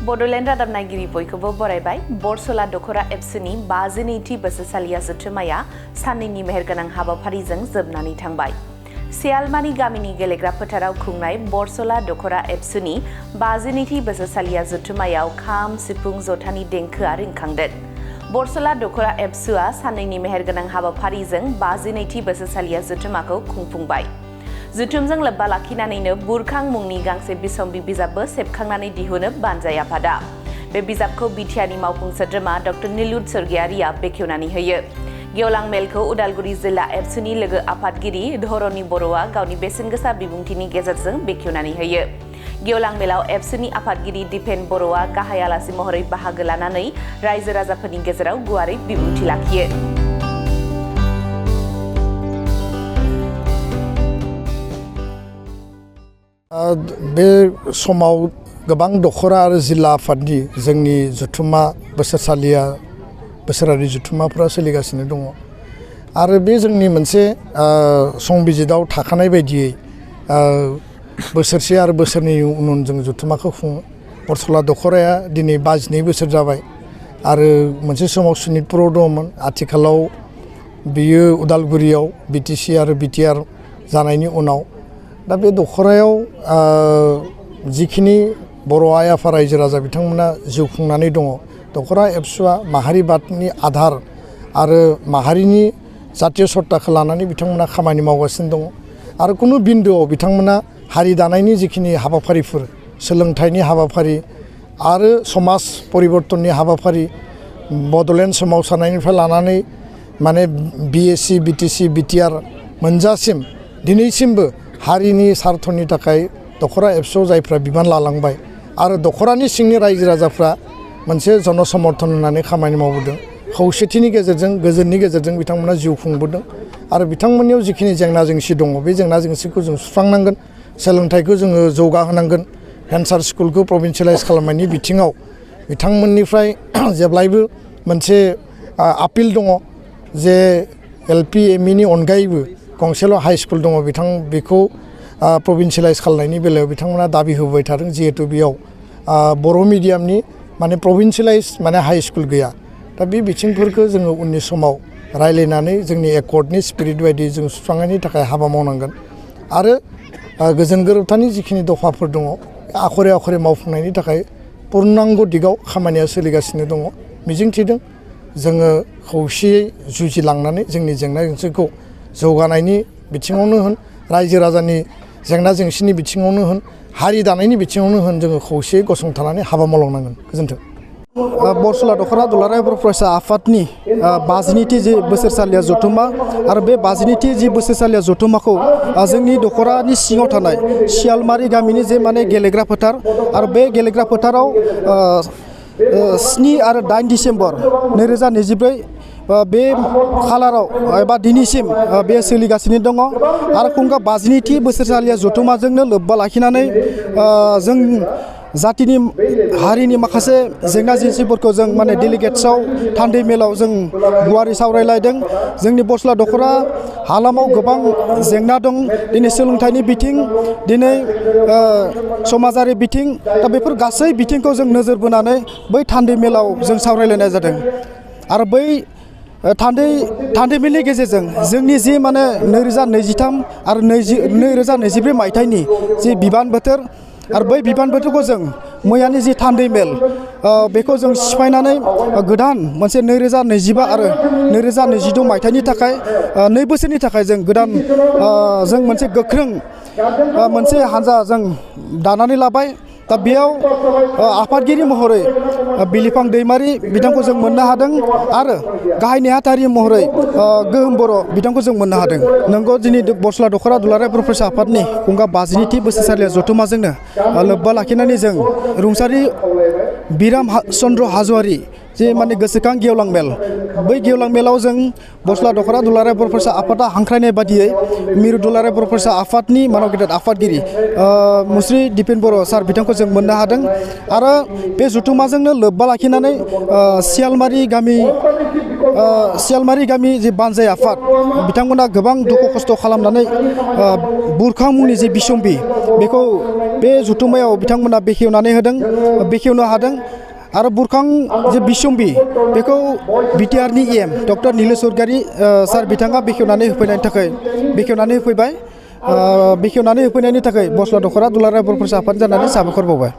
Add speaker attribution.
Speaker 1: बड'लेण्ड रादाब नायगिरि बयखौबो बरायबाय। बरसला दखरा एबसुनि 52थि बोसोरसालिया जथुम्माया साननैनि मेहेरगोनां हाबाफारिजों जोबनानै थांबाय। सियालमानि गामिनि गेलेग्रा फोथाराव खुंनाय बरसला दखरा एबसुनि 52थि बोसोरसालिया जथुम्मायाव खाम, सिफुं, जथानि देंखोआ रिंखांदों। बरसला दखरा एबसुआ साननैनि मेहेरगोनां हाबाफारिजों 52थि बोसोरसालिया जथुम्माखौ खुंफुंबाय। जुथुमजों लोब्बा लाखिनानैनो बुरखां मुंनि गांसे बिसम्बि बिजाबबो सेबखांनानै दिहुनो बानजाय आफादा। बे बिजाबखौ बिटिआरनि मावफुं सोद्रोमा डॉ नीलुद स्वर्गियारिया बेखेवनानै होयो। गेवलां मेलखौ उदालगुरि जिल्ला एबसुनि लोगो आफादगिरि धरणी बर'आ गावनि बेसेनगोसा बिबुंथिनि गेजेरजों बेखेवनानै होयो। गेवलां मेलाव एबसुनि आफादगिरि दिपेन बर'आ गाहाय आलासि महरै बाहागो लानानै रायजो राजाफोरनि गेजेराव गुवारै बिबुंथि लाखियो।
Speaker 2: बे समाव गोबां दखरा आरो जिल्ला आफादनि जोंनि जुथुम्मा बोसोरारि जुथुम्माफोरा सोलिगासिनो दङ आरो बे जोंनि मोनसे संबिजिताव थाखानाय बायदियै बोसोरसे आरो बोसोरनै उन जों जुथुम्माखौ खुङो। बरसला दखराया दिनै 52 बोसोर जाबाय आरो मोनसे समाव सनितपुराव दङमोन। आथिखालाव बियो उदालगुरियाव बिटिसि आरो बिटिआर जानायनि उनाव दा बे दखरायाव जिखिनि बर' आइ आफा रायजो राजा बिथांमोना जिउ खुंनानै दङ। दखरा एबसुआ माहारिबादनि आधार आरो माहारिनि जातीय सत्ताखौ लानानै बिथांमोना खामानि मावगासिनो दङ आरो कुनु बिन्दुआव बिथांमोना हारि दानायनि जिखिनि हाबाफारिफोर, सोलोंथाइनि हाबाफारि आरो समाज परिबर्तननि हाबाफारि, बड'लेण्ड सोमावसारनायनिफ्राय लानानै माने बिएसि, बिटिसि, बिटिआर मोनजासिम दिनैसिमबो हारिनि सार्थनि थाखाय दखरा एबसुआव जायफ्रा बिबान लालांबाय आरो दखरानि सिंनि रायजो राजाफ्रा मोनसे जनसमर्थन होनानै खामानि मावबोदों। खौसेथिनि गेजेरजों, गोजोननि गेजेरजों बिथांमोना जिउ खुंबोदों आरो बिथांमोननियाव जिखिनि जेंना जेंसि दङ बे जेंना जेंसिखौ जों सुस्रांनांगोन। सोलोंथाइखौ जोङो जौगाहोनांगोन। भेन्सार स्कुलखौ प्रभिन्सियेलाइज खालामनायनि बिथिङाव बिथांमोननिफ्राय जेब्लायबो मोनसे आपिल दङ जे एलपि एमइनि अनगायैबो गंसेल' हाइ स्कुल दङ बेखौ प्रभिन्सियेलाइज खालामनायनि बेलायाव बिथांमोना दाबि होबाय थादों। जिहेतु बेयाव बर' मिडियामनि माने प्रभिन्सियेलाइज माने हाइ स्कुल गैया। दा बे बिथिंफोरखौ जोङो उननि समाव रायलायनानै जोंनि एकर्डनि स्पिरिट बायदि जों सुस्रांनायनि थाखाय हाबा मावनांगोन आरो गोजोन गोरोबथानि जिखिनि दफाफोर दङ आखरे आखरे मावफुंनायनि थाखाय पुर्नांग दिगाव खामानिया सोलिगासिनो दङ। मिजिंथिदों जोङो खौसेयै जुजिलांनानै जोंनि जेंना जेंसिखौ जौगानायनि बिथिङावनो होन, रायजो राजानि जेंना जेंसिनि बिथिङावनो होन, हारि दानायनि बिथिङावनो होन, जोङो खौसेयै गसंथानानै हाबा मावलांनांगोन। गोजोन्थों।
Speaker 3: बरसला दखरा दुलाराय बर' फरायसा आफादनि 52थि जि बोसोरसालिया जथुम्मा आरो बे 52थि जि बोसोरसालिया जथुम्माखौ जोंनि दखरानि सिङाव थानाय सियालमारि गामिनि जे माने गेलेग्रा फोथार आरो बे गेलेग्रा फोथाराव 7 आरो 8 डिसेम्बर 2024 बे खालाराव एबा दिनैसिम बे सोलिगासिनो दङ आरो खुंगा 52थि बोसोरसालिया जथुम्माजोंनो लोब्बा लाखिनानै जों जातिनि हारिनि माखासे जेंना जेंसिफोरखौ जों माने डेलिगेट्सआव थान्दै मेलाव जों गुवारै सावरायलायदों। जोंनि बरसला दखरा हालामाव गोबां जेंना दं। दिनै सोलोंथाइनि बिथिं, दिनै समाजारि बिथिं, दा बेफोर गासै बिथिंखौ जों नोजोर बोनानै बै थान्दै मेलाव जों सावरायलायनाय जादों आरो बै थान्दै मेलनि गेजेरजों जोंनि जि माने 2023 आरो 2024 मायथाइनि जि बिबान बोथोर आरो बै बिबान बोथोरखौ जों मैयानि जि थान्दै मेल बेखौ जों सिफायनानै गोदान मोनसे 2025 आरो 2026 मायथाइनि थाखाय 2 बोसोरनि थाखाय जों गोदान जों मोनसे गोख्रों मोनसे हान्जा जों दानानै लाबाय। दा बेयाव आफादगिरि महरै बिलिफां दैमारि बिथांखौ जों मोननो हादों आरो गाहाय नेहाथारि महरै गोहोम बर' बिथांखौ जों मोननो हादों। नंगौ, दिनै बरसला दखरा दुलाराय बर' फरायसा आफादनि खुंगा 52थि बोसोरसालिया जथुम्माजोंनो लोब्बा लाखिनानै जों रुंसारि बिराम चन्द्र हाज'वारि जे माने गोसोखां गेवलां मेल, बै गेवलां मेलाव जों बरसला दखरा दुलाराय बर' फरायसा आफादा हांख्रायनाय बादियै मिरु दुलाराय बर' फरायसा आफादनि मानव गेदेर आफादगिरि मुस्रि दिपेन बर' सार बिथांखौ जों मोननो हादों आरो बे जथुम्माजोंनो लोब्बा लाखिनानै सियालमारि गामि सियालमारि गामि जे बानजाय आफाद बिथांमोना गोबां दुखु खस्थ' खालामनानै बुरखां मुंनि जे बिसम्बि बेखौ बे जथुम्मायाव बिथांमोना बेखेवनो हादों आरो बुरखां जे बिसम्बि बेखौ बिटिआरनि एम डक्टर निलेश सरगारि सार बिथाङा बेखेवनानै होफैबाय बेखेवनानै होफैनायनि थाखाय बरसला दख'रा दुलाराय बर' फरायसा आफाद जानानै साबायखर बावबाय।